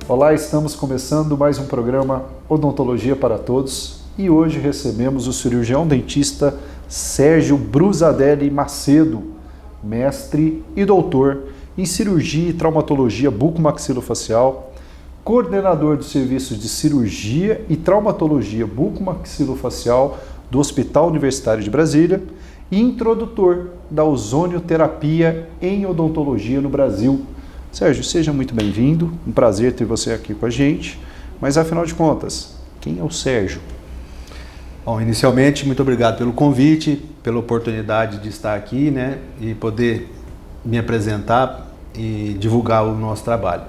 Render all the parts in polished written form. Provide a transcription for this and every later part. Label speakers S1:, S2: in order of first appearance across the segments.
S1: Olá, estamos começando mais um programa Odontologia para Todos e hoje recebemos o cirurgião dentista Sérgio Brusadelli Macedo, mestre e doutor em cirurgia e traumatologia bucomaxilofacial, coordenador do serviço de cirurgia e traumatologia bucomaxilofacial do Hospital Universitário de Brasília e introdutor da ozonioterapia em odontologia no Brasil. Sérgio, seja muito bem-vindo, um prazer ter você aqui com a gente, mas afinal de contas, quem é o Sérgio?
S2: Bom, inicialmente, muito obrigado pelo convite, pela oportunidade de estar aqui, né, e poder me apresentar e divulgar o nosso trabalho.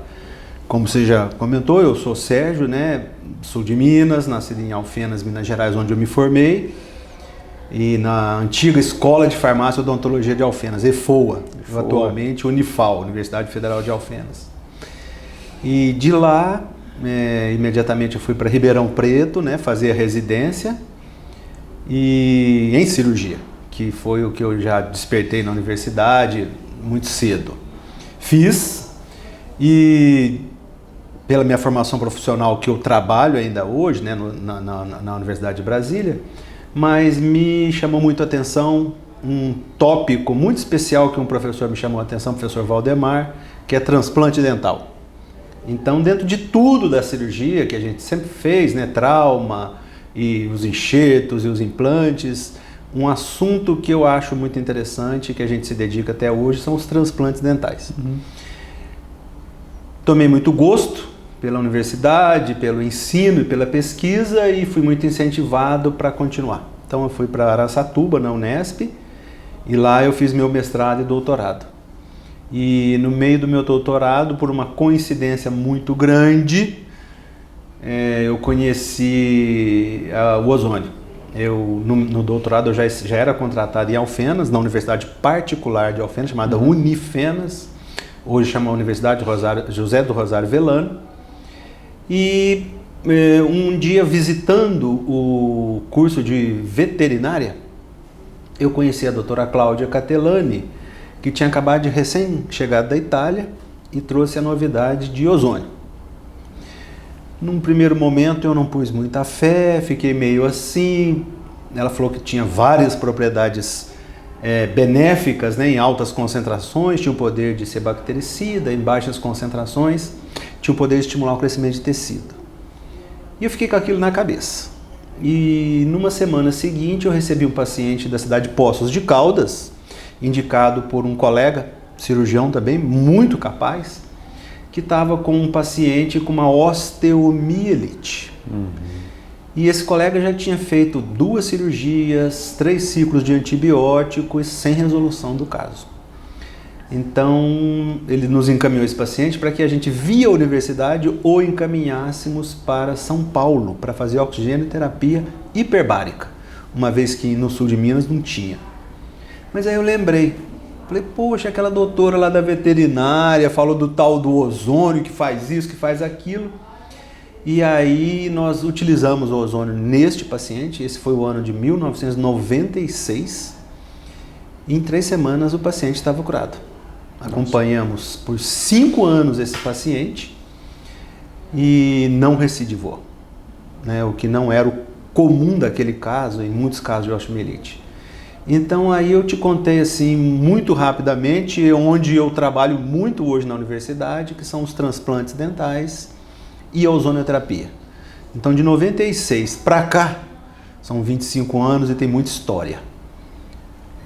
S2: Como você já comentou, eu sou Sérgio, né, sul de Minas, nascido em Alfenas, Minas Gerais, onde eu me formei, e na antiga Escola de Farmácia e Odontologia de Alfenas, EFOA, atualmente Unifal, Universidade Federal de Alfenas. E de lá, imediatamente eu fui para Ribeirão Preto, né, fazer a residência e em cirurgia, que foi o que eu já despertei na universidade muito cedo. Fiz e pela minha formação profissional que eu trabalho ainda hoje, né, na Universidade de Brasília, mas me chamou muito a atenção um tópico muito especial que um professor me chamou a atenção, o professor Valdemar, que é transplante dental. Então, dentro de tudo da cirurgia que a gente sempre fez, né, trauma e os enxertos e os implantes, um assunto que eu acho muito interessante, que a gente se dedica até hoje, são os transplantes dentais. Tomei muito gosto pela universidade, pelo ensino e pela pesquisa e fui muito incentivado para continuar. Então eu fui para Araçatuba, na Unesp, e lá eu fiz meu mestrado e doutorado. E no meio do meu doutorado, por uma coincidência muito grande, eu conheci o ozônio. No doutorado eu já era contratado em Alfenas, na Universidade Particular de Alfenas, chamada Unifenas, hoje chama Universidade José do Rosário Velano. E um dia, visitando o curso de veterinária, eu conheci a doutora Cláudia Catelani, que tinha acabado de recém-chegado da Itália e trouxe a novidade de ozônio. Num primeiro momento eu não pus muita fé, fiquei meio assim. Ela falou que tinha várias propriedades benéficas, né, em altas concentrações, tinha o poder de ser bactericida, em baixas concentrações tinha o poder de estimular o crescimento de tecido. E eu fiquei com aquilo na cabeça. E numa semana seguinte eu recebi um paciente da cidade de Poços de Caldas, indicado por um colega, cirurgião também, muito capaz, que estava com um paciente com uma osteomielite. E esse colega já tinha feito 2 cirurgias, 3 ciclos de antibióticos sem resolução do caso. Então, ele nos encaminhou esse paciente para que a gente, via universidade, o encaminhássemos para São Paulo para fazer oxigenoterapia hiperbárica, uma vez que no sul de Minas não tinha. Mas aí eu lembrei, falei, poxa, aquela doutora lá da veterinária falou do tal do ozônio, que faz isso, que faz aquilo. E aí nós utilizamos o ozônio neste paciente, esse foi o ano de 1996, e em 3 semanas o paciente estava curado. Acompanhamos por 5 anos esse paciente e não recidivou, né? O que não era o comum daquele caso, em muitos casos de osteomielite. Então aí eu te contei assim muito rapidamente onde eu trabalho muito hoje na universidade, que são os transplantes dentais e a ozonioterapia. Então de 96 para cá são 25 anos e tem muita história.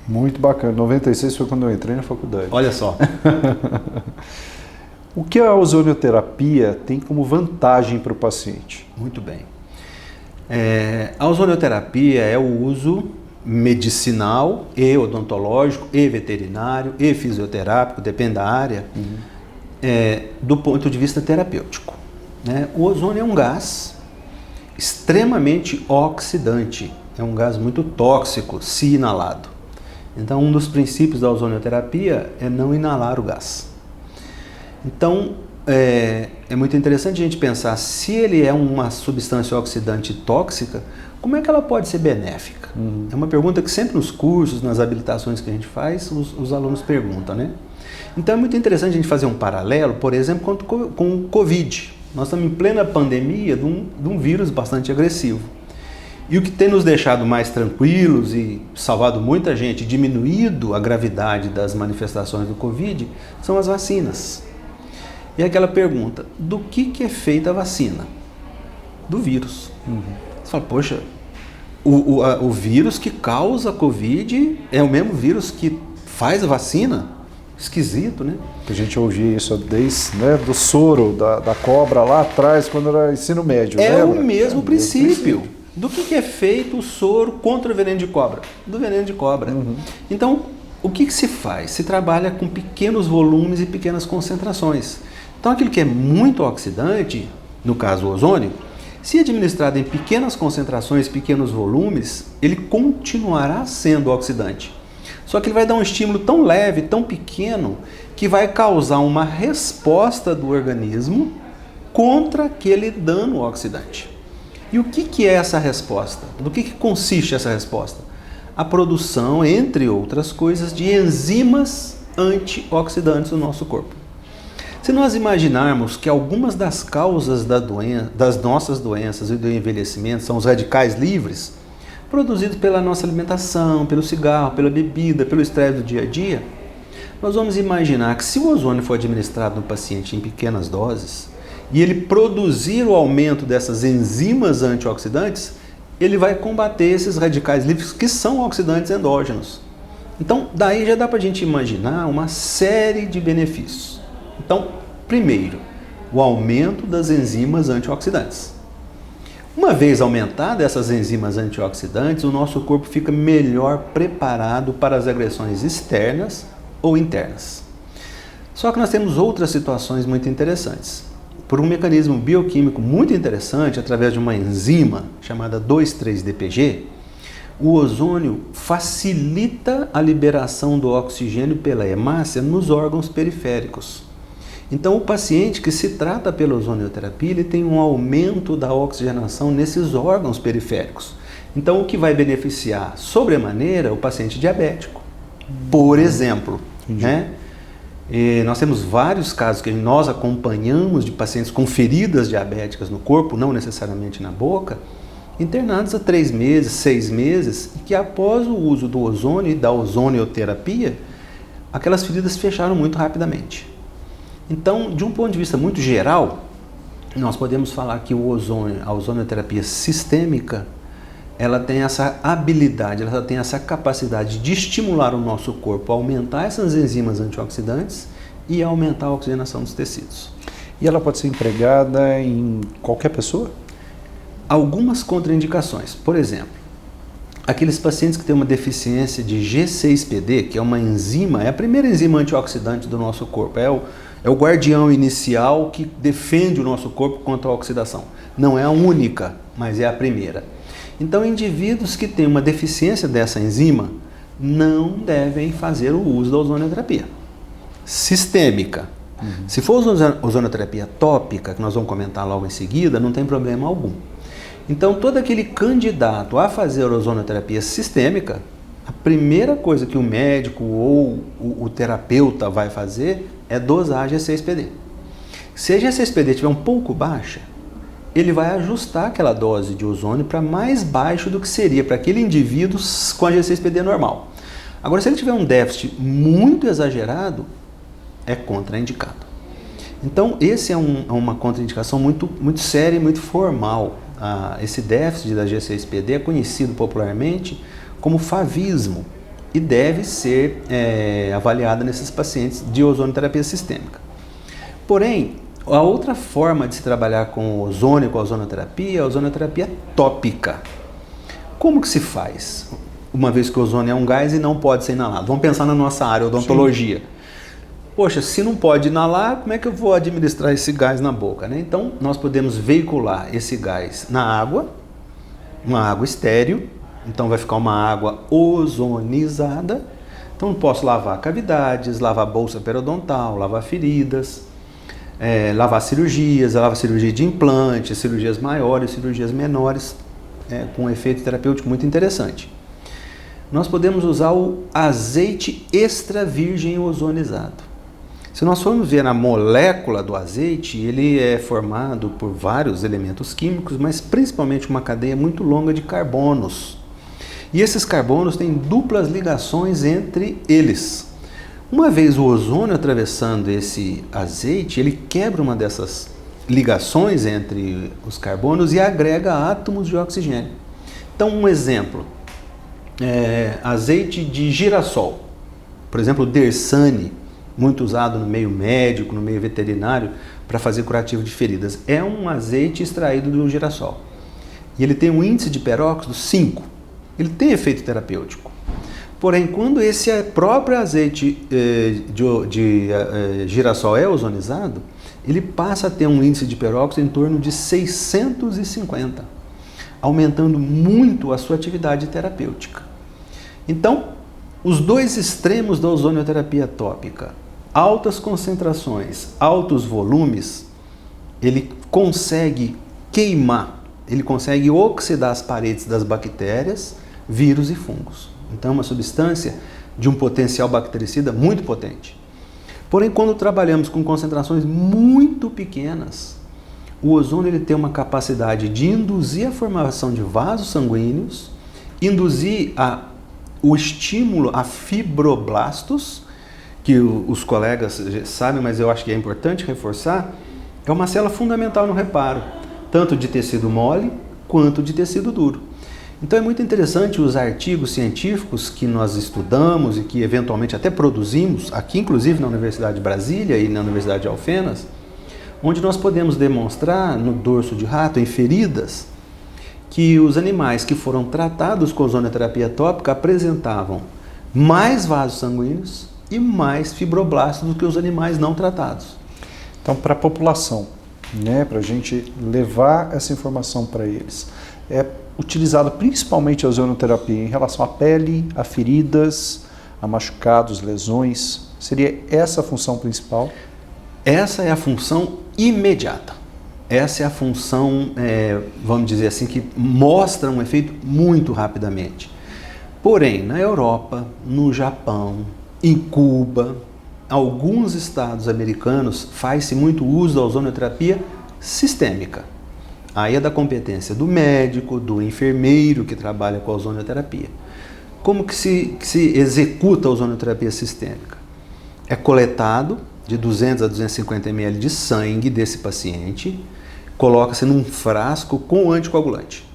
S1: Muito bacana. 96 foi quando eu entrei na faculdade.
S2: Olha só.
S1: O que a ozonioterapia tem como vantagem para o paciente?
S2: Muito bem. A ozonioterapia é o uso medicinal e odontológico e veterinário e fisioterápico, depende da área, do ponto de vista terapêutico, né? O ozônio é um gás extremamente oxidante, é um gás muito tóxico se inalado. Então, um dos princípios da ozonioterapia é não inalar o gás. Então, é muito interessante a gente pensar, se ele é uma substância oxidante tóxica, como é que ela pode ser benéfica? É uma pergunta que sempre nos cursos, nas habilitações que a gente faz, os alunos perguntam, né? Então é muito interessante a gente fazer um paralelo, por exemplo, com o Covid. Nós estamos em plena pandemia de um vírus bastante agressivo. E o que tem nos deixado mais tranquilos e salvado muita gente, diminuído a gravidade das manifestações do Covid, são as vacinas. E aquela pergunta, do que é feita a vacina? Do vírus. Você fala, poxa, o vírus que causa a Covid é o mesmo vírus que faz a vacina? Esquisito, né?
S1: A gente ouvia isso desde, né, do soro da cobra lá atrás, quando era ensino médio,
S2: lembra?
S1: O
S2: mesmo princípio. Do que é feito o soro contra o veneno de cobra? Do veneno de cobra. Então, o que se faz? Se trabalha com pequenos volumes e pequenas concentrações. Então, aquilo que é muito oxidante, no caso o ozônio, se administrado em pequenas concentrações, pequenos volumes, ele continuará sendo oxidante. Só que ele vai dar um estímulo tão leve, tão pequeno, que vai causar uma resposta do organismo contra aquele dano oxidante. E o que é essa resposta? Do que consiste essa resposta? A produção, entre outras coisas, de enzimas antioxidantes no nosso corpo. Se nós imaginarmos que algumas das causas das nossas doenças e do envelhecimento são os radicais livres, produzidos pela nossa alimentação, pelo cigarro, pela bebida, pelo estresse do dia a dia, nós vamos imaginar que se o ozônio for administrado no paciente em pequenas doses e ele produzir o aumento dessas enzimas antioxidantes, ele vai combater esses radicais livres que são oxidantes endógenos. Então, daí já dá para a gente imaginar uma série de benefícios. Então, primeiro, o aumento das enzimas antioxidantes. Uma vez aumentadas essas enzimas antioxidantes, o nosso corpo fica melhor preparado para as agressões externas ou internas. Só que nós temos outras situações muito interessantes. Por um mecanismo bioquímico muito interessante, através de uma enzima chamada 2,3-DPG, o ozônio facilita a liberação do oxigênio pela hemácia nos órgãos periféricos. Então, o paciente que se trata pela ozonioterapia, ele tem um aumento da oxigenação nesses órgãos periféricos. Então, o que vai beneficiar sobremaneira o paciente diabético, por exemplo. Né? E nós temos vários casos que nós acompanhamos de pacientes com feridas diabéticas no corpo, não necessariamente na boca, internados há 3 meses, 6 meses, e que após o uso do ozônio e da ozonioterapia, aquelas feridas fecharam muito rapidamente. Então, de um ponto de vista muito geral, nós podemos falar que a ozonioterapia sistêmica, ela tem essa habilidade, ela tem essa capacidade de estimular o nosso corpo a aumentar essas enzimas antioxidantes e aumentar a oxigenação dos tecidos.
S1: E ela pode ser empregada em qualquer pessoa?
S2: Algumas contraindicações. Por exemplo, aqueles pacientes que têm uma deficiência de G6PD, que é uma enzima, é a primeira enzima antioxidante do nosso corpo, é o guardião inicial que defende o nosso corpo contra a oxidação. Não é a única, mas é a primeira. Então, indivíduos que têm uma deficiência dessa enzima não devem fazer o uso da ozonioterapia sistêmica. Se for ozonioterapia tópica, que nós vamos comentar logo em seguida, não tem problema algum. Então, todo aquele candidato a fazer a ozonioterapia sistêmica, a primeira coisa que o médico ou o terapeuta vai fazer é dosar a G6PD. Se a G6PD estiver um pouco baixa, ele vai ajustar aquela dose de ozônio para mais baixo do que seria para aquele indivíduo com a G6PD normal. Agora, se ele tiver um déficit muito exagerado, é contraindicado. Então, esse é uma contraindicação muito séria e muito formal. Esse déficit da G6PD é conhecido popularmente como favismo e deve ser avaliado nesses pacientes de ozonioterapia sistêmica. Porém, a outra forma de se trabalhar com o ozônio, com a ozonioterapia, é a ozonioterapia tópica. Como que se faz? Uma vez que o ozônio é um gás e não pode ser inalado. Vamos pensar na nossa área, odontologia. Sim. Poxa, se não pode inalar, como é que eu vou administrar esse gás na boca, né? Então, nós podemos veicular esse gás na água, uma água estéril, então vai ficar uma água ozonizada. Então, eu posso lavar cavidades, lavar bolsa periodontal, lavar feridas, lavar cirurgias de implante, cirurgias maiores, cirurgias menores, com um efeito terapêutico muito interessante. nós podemos usar o azeite extra virgem ozonizado. Se nós formos ver na molécula do azeite, ele é formado por vários elementos químicos, mas principalmente uma cadeia muito longa de carbonos. E esses carbonos têm duplas ligações entre eles. Uma vez o ozônio atravessando esse azeite, ele quebra uma dessas ligações entre os carbonos e agrega átomos de oxigênio. Então, um exemplo, azeite de girassol, por exemplo, o Dersane, muito usado no meio médico, no meio veterinário, para fazer curativo de feridas. É um azeite extraído do girassol. E ele tem um índice de peróxido 5. Ele tem efeito terapêutico. Porém, quando esse próprio azeite de girassol é ozonizado, ele passa a ter um índice de peróxido em torno de 650, aumentando muito a sua atividade terapêutica. Então, os dois extremos da ozonioterapia tópica, altas concentrações, altos volumes, ele consegue queimar, ele consegue oxidar as paredes das bactérias, vírus e fungos. Então é uma substância de um potencial bactericida muito potente. Porém, quando trabalhamos com concentrações muito pequenas, o ozônio ele tem uma capacidade de induzir a formação de vasos sanguíneos, induzir o estímulo a fibroblastos, que os colegas sabem, mas eu acho que é importante reforçar, é uma célula fundamental no reparo, tanto de tecido mole quanto de tecido duro. Então é muito interessante os artigos científicos que nós estudamos e que eventualmente até produzimos, aqui inclusive na Universidade de Brasília e na Universidade de Alfenas, onde nós podemos demonstrar no dorso de rato, em feridas, que os animais que foram tratados com ozonioterapia tópica apresentavam mais vasos sanguíneos e mais fibroblastos do que os animais não tratados.
S1: Então, para a população, né, para a gente levar essa informação para eles, é utilizada principalmente a ozonioterapia em relação à pele, a feridas, a machucados, lesões. Seria essa a função principal?
S2: Essa é a função imediata. Essa é a função, vamos dizer assim, que mostra um efeito muito rapidamente. Porém, na Europa, no Japão, em Cuba, alguns estados americanos faz-se muito uso da ozonioterapia sistêmica. Aí é da competência do médico, do enfermeiro que trabalha com a ozonioterapia. Como que se executa a ozonioterapia sistêmica? É coletado de 200 a 250 ml de sangue desse paciente, coloca-se num frasco com anticoagulante.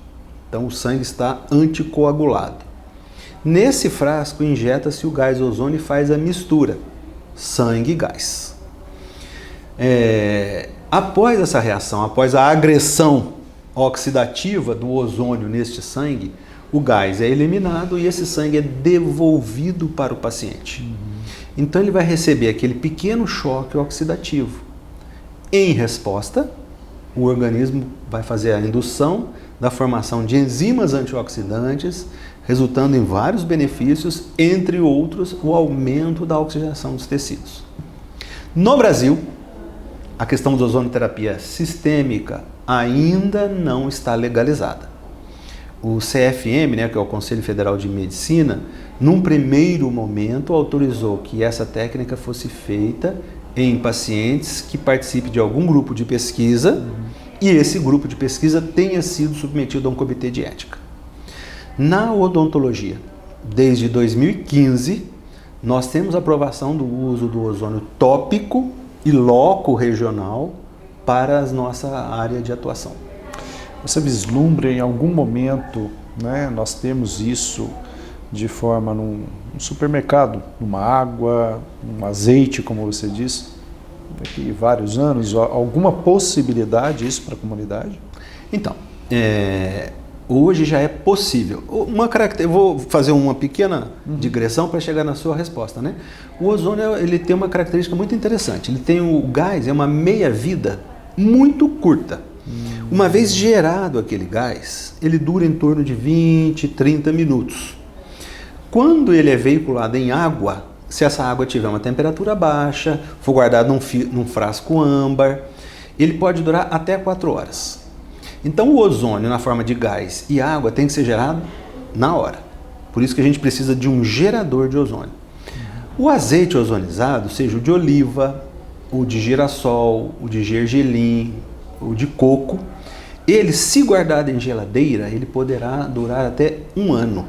S2: Então o sangue está anticoagulado. Nesse frasco injeta-se o gás ozônio e faz a mistura, sangue e gás. Após essa reação, após a agressão oxidativa do ozônio neste sangue, o gás é eliminado e esse sangue é devolvido para o paciente. Então ele vai receber aquele pequeno choque oxidativo. Em resposta, o organismo vai fazer a indução da formação de enzimas antioxidantes, resultando em vários benefícios, entre outros, o aumento da oxigenação dos tecidos. No Brasil, a questão da ozonioterapia sistêmica ainda não está legalizada. O CFM, que é o Conselho Federal de Medicina, num primeiro momento autorizou que essa técnica fosse feita em pacientes que participem de algum grupo de pesquisa e esse grupo de pesquisa tenha sido submetido a um comitê de ética. Na odontologia, desde 2015, nós temos aprovação do uso do ozônio tópico e loco regional para a nossa área de atuação.
S1: Você vislumbra em algum momento, nós temos isso de forma num supermercado, numa água, num azeite, como você disse, daqui vários anos, alguma possibilidade isso para a comunidade?
S2: Então, hoje já é possível. Eu vou fazer uma pequena digressão para chegar na sua resposta, O ozônio ele tem uma característica muito interessante. Ele tem o gás, é uma meia-vida muito curta. Uma vez gerado aquele gás, ele dura em torno de 20, 30 minutos. Quando ele é veiculado em água, se essa água tiver uma temperatura baixa, for guardado num frasco âmbar, ele pode durar até 4 horas. Então o ozônio na forma de gás e água tem que ser gerado na hora. Por isso que a gente precisa de um gerador de ozônio. O azeite ozonizado, seja o de oliva, o de girassol, o de gergelim, o de coco, ele, se guardado em geladeira, ele poderá durar até 1 ano.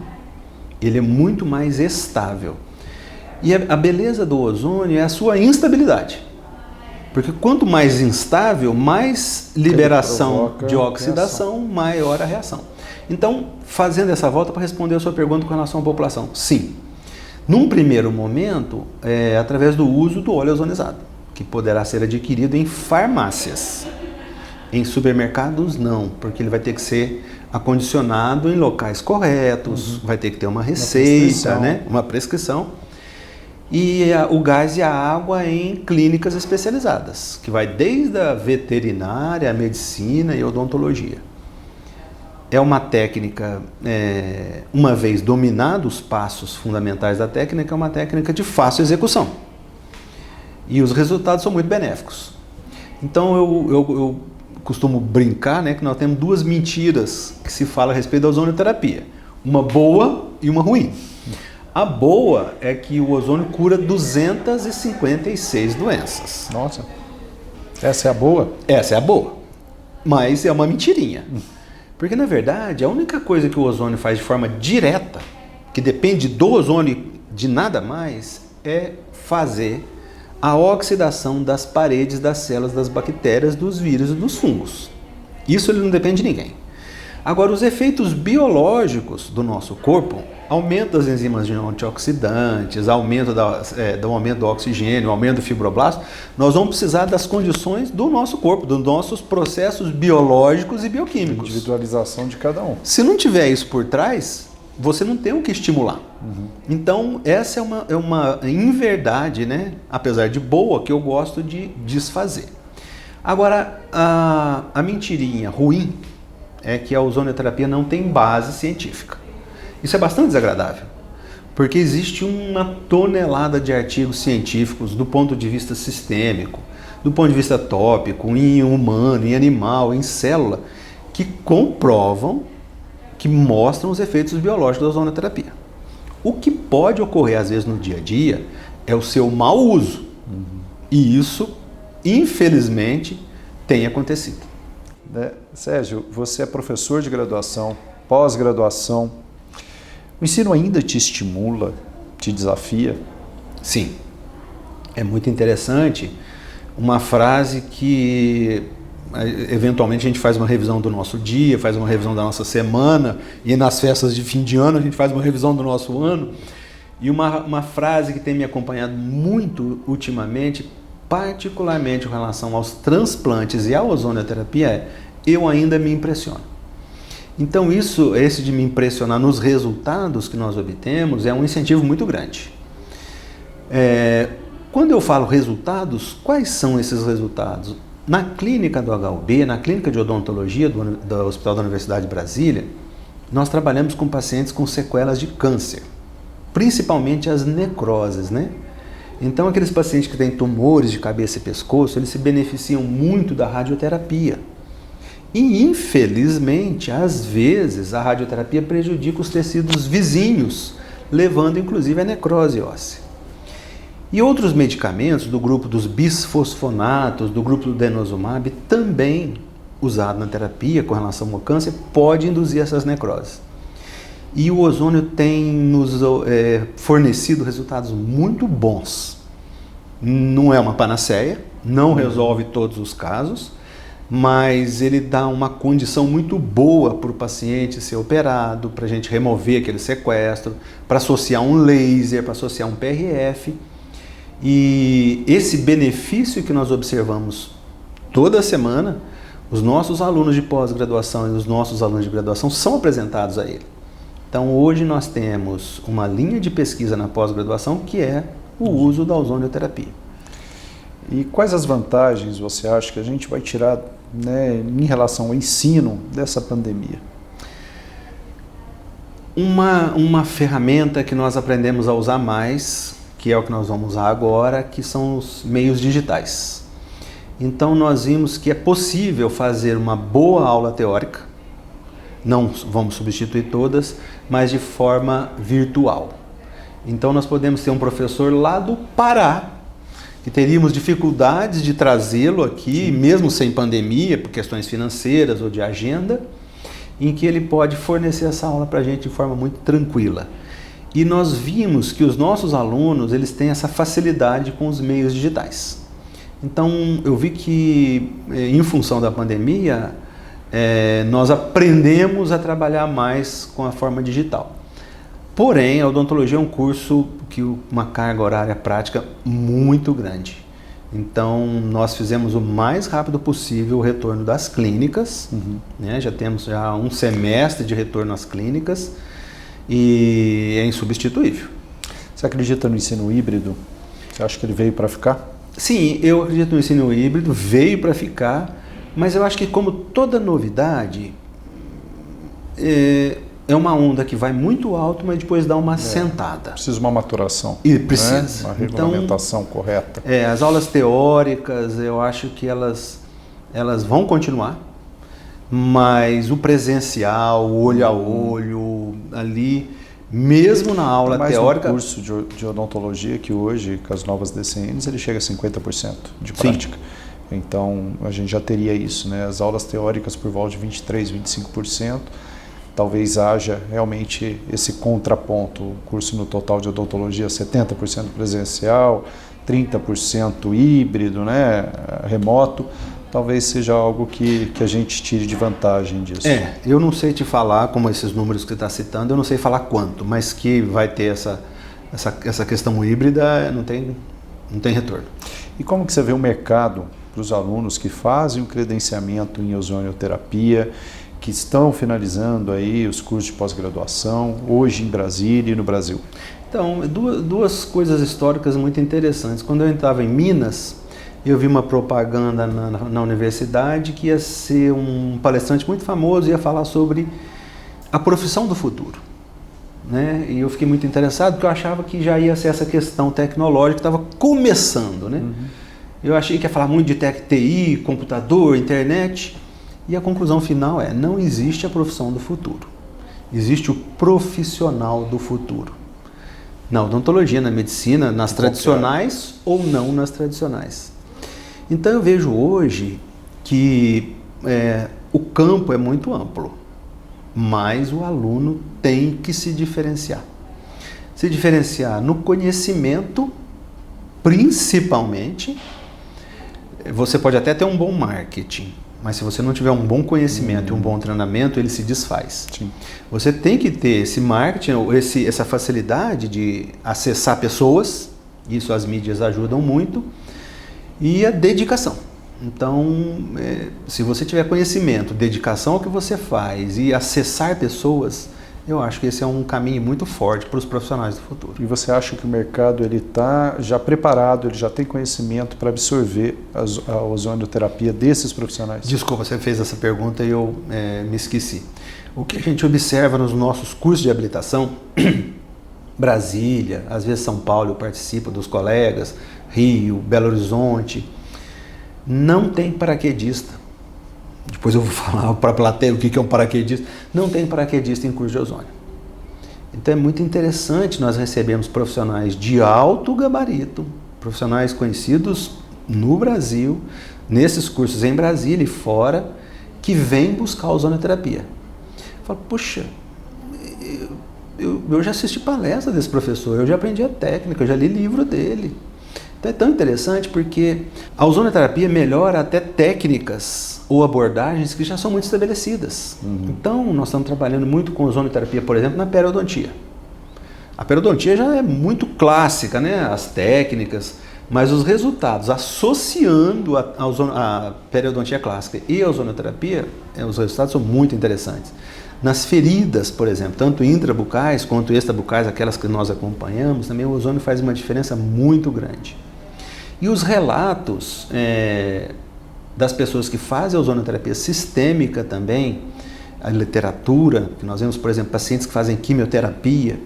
S2: Ele é muito mais estável. E a beleza do ozônio é a sua instabilidade. Porque quanto mais instável, mais liberação de oxidação, maior a reação. Então, fazendo essa volta para responder a sua pergunta com relação à população, sim. Num primeiro momento, através do uso do óleo ozonizado, que poderá ser adquirido em farmácias. Em supermercados, não, porque ele vai ter que ser acondicionado em locais corretos, vai ter que ter uma receita, uma prescrição. E o gás e a água em clínicas especializadas, que vai desde a veterinária, a medicina e a odontologia. É uma técnica, uma vez dominados os passos fundamentais da técnica, é uma técnica de fácil execução. E os resultados são muito benéficos. Então eu costumo brincar, que nós temos 2 mentiras que se fala a respeito da ozonioterapia. Uma boa e uma ruim. A boa é que o ozônio cura 256 doenças.
S1: Nossa, essa é a boa?
S2: Essa é a boa, mas é uma mentirinha. Porque, na verdade, a única coisa que o ozônio faz de forma direta, que depende do ozônio de nada mais, é fazer a oxidação das paredes das células das bactérias, dos vírus e dos fungos. Isso ele não depende de ninguém. Agora, os efeitos biológicos do nosso corpo, aumento das enzimas antioxidantes, aumento do oxigênio, aumento do fibroblasto, nós vamos precisar das condições do nosso corpo, dos nossos processos biológicos e bioquímicos.
S1: Individualização de cada um.
S2: Se não tiver isso por trás, você não tem o que estimular. Então, essa é uma inverdade, apesar de boa, que eu gosto de desfazer. Agora, a mentirinha ruim é que a ozonioterapia não tem base científica. Isso é bastante desagradável, porque existe uma tonelada de artigos científicos do ponto de vista sistêmico, do ponto de vista tópico, em humano, em animal, em célula, que comprovam, que mostram os efeitos biológicos da ozonioterapia. O que pode ocorrer, às vezes, no dia a dia, é o seu mau uso. E isso, infelizmente, tem acontecido.
S1: Sérgio, você é professor de graduação, pós-graduação. O ensino ainda te estimula, te desafia?
S2: Sim. É muito interessante uma frase que eventualmente a gente faz uma revisão do nosso dia, faz uma revisão da nossa semana, e nas festas de fim de ano a gente faz uma revisão do nosso ano. E uma frase que tem me acompanhado muito ultimamente, particularmente em relação aos transplantes e à ozonioterapia, é: eu ainda me impressiono. Então esse de me impressionar nos resultados que nós obtemos é um incentivo muito grande. Quando eu falo resultados, quais são esses resultados? Na clínica do HUB, na clínica de odontologia do Hospital da Universidade de Brasília, nós trabalhamos com pacientes com sequelas de câncer, principalmente as necroses, Então, aqueles pacientes que têm tumores de cabeça e pescoço, eles se beneficiam muito da radioterapia. E, infelizmente, às vezes, a radioterapia prejudica os tecidos vizinhos, levando, inclusive, à necrose óssea. E outros medicamentos do grupo dos bisfosfonatos, do grupo do denosumab, também usado na terapia com relação ao câncer, pode induzir essas necroses. E o ozônio tem nos fornecido resultados muito bons. Não é uma panaceia, não resolve todos os casos, mas ele dá uma condição muito boa para o paciente ser operado, para a gente remover aquele sequestro, para associar um laser, para associar um PRF. E esse benefício que nós observamos toda semana, os nossos alunos de pós-graduação e os nossos alunos de graduação são apresentados a ele. Então, hoje nós temos uma linha de pesquisa na pós-graduação que é o uso da ozonioterapia.
S1: E quais as vantagens você acha que a gente vai tirar em relação ao ensino dessa pandemia?
S2: Uma ferramenta que nós aprendemos a usar mais, que é o que nós vamos usar agora, que são os meios digitais. Então, nós vimos que é possível fazer uma boa aula teórica, não vamos substituir todas, mas de forma virtual. Então nós podemos ter um professor lá do Pará, que teríamos dificuldades de trazê-lo aqui, mesmo sem pandemia, por questões financeiras ou de agenda, em que ele pode fornecer essa aula para a gente de forma muito tranquila. E nós vimos que os nossos alunos, eles têm essa facilidade com os meios digitais. Então, eu vi que, em função da pandemia, nós aprendemos a trabalhar mais com a forma digital. Porém, a odontologia é um curso que uma carga horária prática muito grande. Então, nós fizemos o mais rápido possível o retorno das clínicas, né? Já temos um semestre de retorno às clínicas e é insubstituível.
S1: Você acredita no ensino híbrido? Você acha que ele veio para ficar?
S2: Sim, eu acredito no ensino híbrido, veio para ficar, mas eu acho que, como toda novidade, é uma onda que vai muito alto, mas depois dá uma sentada.
S1: Precisa de uma maturação.
S2: E precisa.
S1: Né? Uma regulamentação correta.
S2: As aulas teóricas, eu acho que elas vão continuar, mas o presencial, o olho a olho, ali, mesmo na aula teórica...
S1: Um curso de odontologia que hoje, com as novas DCNs, ele chega a 50% de prática. Sim. Então, a gente já teria isso, né? As aulas teóricas por volta de 23%, 25%. Talvez haja realmente esse contraponto, o curso no total de odontologia 70% presencial, 30% híbrido, né, remoto, talvez seja algo que a gente tire de vantagem disso.
S2: Eu não sei te falar, como esses números que você está citando, eu não sei falar quanto, mas que vai ter essa questão híbrida, não tem retorno.
S1: E como que você vê o mercado para os alunos que fazem o credenciamento em ozonioterapia, que estão finalizando aí os cursos de pós-graduação, hoje em Brasília e no Brasil?
S2: Então, duas coisas históricas muito interessantes. Quando eu entrava em Minas, eu vi uma propaganda na universidade que ia ser um palestrante muito famoso, ia falar sobre a profissão do futuro. Né? E eu fiquei muito interessado, porque eu achava que já ia ser essa questão tecnológica que estava começando. Né? Eu achei que ia falar muito de TI, computador, internet. E a conclusão final não existe a profissão do futuro. Existe o profissional do futuro. Na odontologia, na medicina, nas tradicionais ou não nas tradicionais. Então eu vejo hoje que o campo é muito amplo, mas o aluno tem que se diferenciar. Se diferenciar no conhecimento, principalmente. Você pode até ter um bom marketing, mas se você não tiver um bom conhecimento e um bom treinamento, ele se desfaz.
S1: Sim.
S2: Você tem que ter esse marketing, essa facilidade de acessar pessoas, isso as mídias ajudam muito, e a dedicação. Então, se você tiver conhecimento, dedicação ao que você faz e acessar pessoas, eu acho que esse é um caminho muito forte para os profissionais do futuro.
S1: E você acha que o mercado está já preparado, ele já tem conhecimento para absorver a ozonioterapia desses profissionais?
S2: Desculpa, você fez essa pergunta e eu me esqueci. O que a gente observa nos nossos cursos de habilitação, Brasília, às vezes São Paulo, eu participo dos colegas, Rio, Belo Horizonte, não tem paraquedista. Depois eu vou falar para a plateia o que é um paraquedista. Não tem paraquedista em curso de ozônio. Então é muito interessante, nós recebemos profissionais de alto gabarito, profissionais conhecidos no Brasil, nesses cursos em Brasília e fora, que vêm buscar a ozonioterapia. Eu falo, puxa, eu já assisti palestra desse professor, eu já aprendi a técnica, eu já li livro dele. Então é tão interessante porque a ozonioterapia melhora até técnicas ou abordagens que já são muito estabelecidas. Então nós estamos trabalhando muito com ozonioterapia, por exemplo, na periodontia. A periodontia já é muito clássica, né? As técnicas, mas os resultados associando a periodontia clássica e a ozonioterapia, os resultados são muito interessantes. Nas feridas, por exemplo, tanto intrabucais quanto extrabucais, aquelas que nós acompanhamos, também o ozônio faz uma diferença muito grande. E os relatos das pessoas que fazem a ozonioterapia sistêmica também, a literatura, que nós vemos, por exemplo, pacientes que fazem quimioterapia,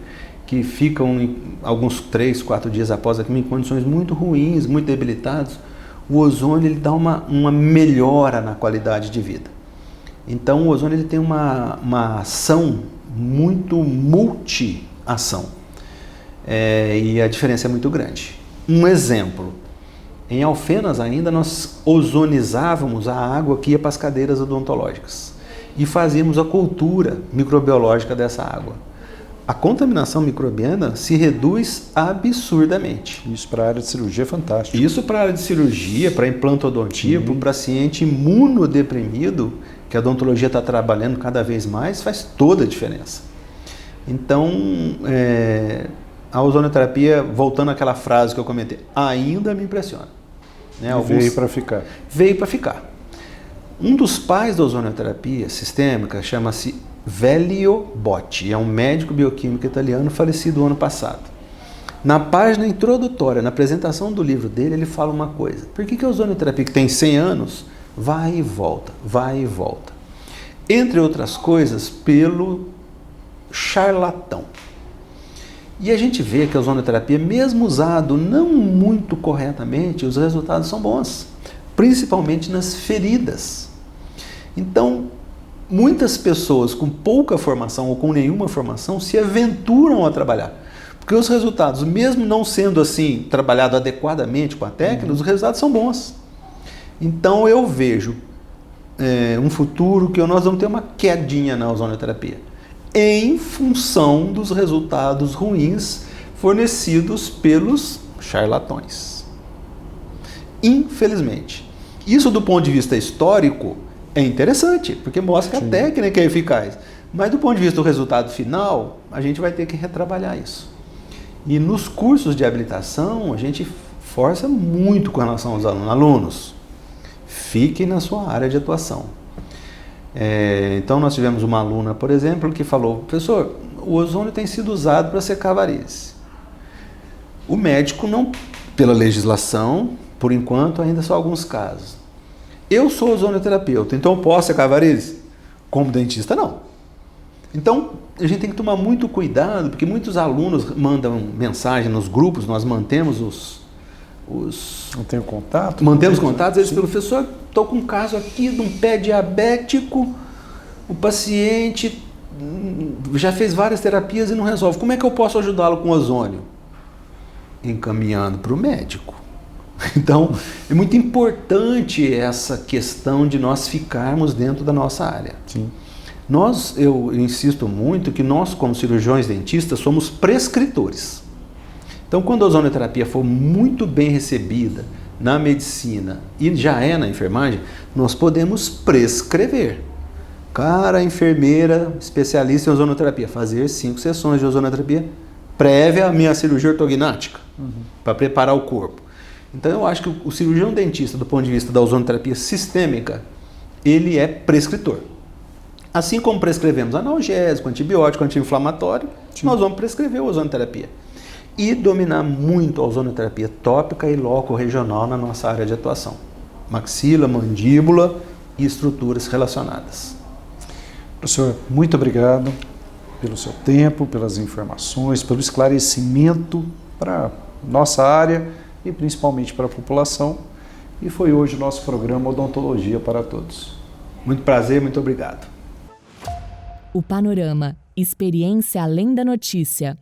S2: que ficam alguns 3, 4 dias após a quimio em condições muito ruins, muito debilitados, o ozônio ele dá uma melhora na qualidade de vida. Então o ozônio ele tem uma ação muito multi-ação. E a diferença é muito grande. Um exemplo, em Alfenas ainda nós ozonizávamos a água que ia para as cadeiras odontológicas e fazíamos a cultura microbiológica dessa água. A contaminação microbiana se reduz absurdamente.
S1: Isso para a área de cirurgia é fantástico.
S2: Isso para a área de cirurgia, para implantodontia, para o paciente imunodeprimido, que a odontologia está trabalhando cada vez mais, faz toda a diferença. Então, a ozonoterapia, voltando àquela frase que eu comentei, ainda me impressiona. Né?
S1: Veio para ficar.
S2: Veio para ficar. Um dos pais da ozonoterapia sistêmica chama-se Velio Botti, é um médico bioquímico italiano falecido ano passado. Na página introdutória, na apresentação do livro dele, ele fala uma coisa. Por que a ozonoterapia, que tem 100 anos, vai e volta, vai e volta? Entre outras coisas, pelo charlatão. E a gente vê que a ozonoterapia, mesmo usado não muito corretamente, os resultados são bons, principalmente nas feridas. Então, muitas pessoas com pouca formação ou com nenhuma formação se aventuram a trabalhar. Porque os resultados, mesmo não sendo assim trabalhado adequadamente com a técnica, os resultados são bons. Então eu vejo um futuro que nós vamos ter uma quedinha na ozonoterapia, em função dos resultados ruins fornecidos pelos charlatões. Infelizmente. Isso do ponto de vista histórico é interessante, porque mostra que a técnica é eficaz. Mas do ponto de vista do resultado final, a gente vai ter que retrabalhar isso. E nos cursos de habilitação, a gente força muito com relação aos alunos. Fiquem na sua área de atuação. Então nós tivemos uma aluna, por exemplo, que falou: professor, o ozônio tem sido usado para secar varizes. O médico não, pela legislação, por enquanto ainda são alguns casos. Eu sou ozonoterapeuta, então eu posso secar varizes? Como dentista, não. Então, a gente tem que tomar muito cuidado, porque muitos alunos mandam mensagem nos grupos, nós mantemos
S1: Não tenho contato?
S2: Mantemos contatos, eles falam: professor, estou com um caso aqui de um pé diabético, o paciente já fez várias terapias e não resolve. Como é que eu posso ajudá-lo com ozônio? Encaminhando para o médico. Então, é muito importante essa questão de nós ficarmos dentro da nossa área.
S1: Sim.
S2: Eu insisto muito que nós, como cirurgiões dentistas, somos prescritores. Então, quando a ozonoterapia for muito bem recebida na medicina e já na enfermagem, nós podemos prescrever. Cara, enfermeira, especialista em ozonoterapia, fazer 5 sessões de ozonoterapia prévia à minha cirurgia ortognática, para preparar o corpo. Então, eu acho que o cirurgião dentista, do ponto de vista da ozonoterapia sistêmica, ele é prescritor. Assim como prescrevemos analgésico, antibiótico, anti-inflamatório, nós vamos prescrever a ozonoterapia. E dominar muito a ozonoterapia tópica e loco-regional na nossa área de atuação. Maxila, mandíbula e estruturas relacionadas.
S1: Professor, muito obrigado pelo seu tempo, pelas informações, pelo esclarecimento para a nossa área e principalmente para a população. E foi hoje o nosso programa Odontologia para Todos.
S2: Muito prazer, muito obrigado.
S3: O Panorama, experiência além da notícia.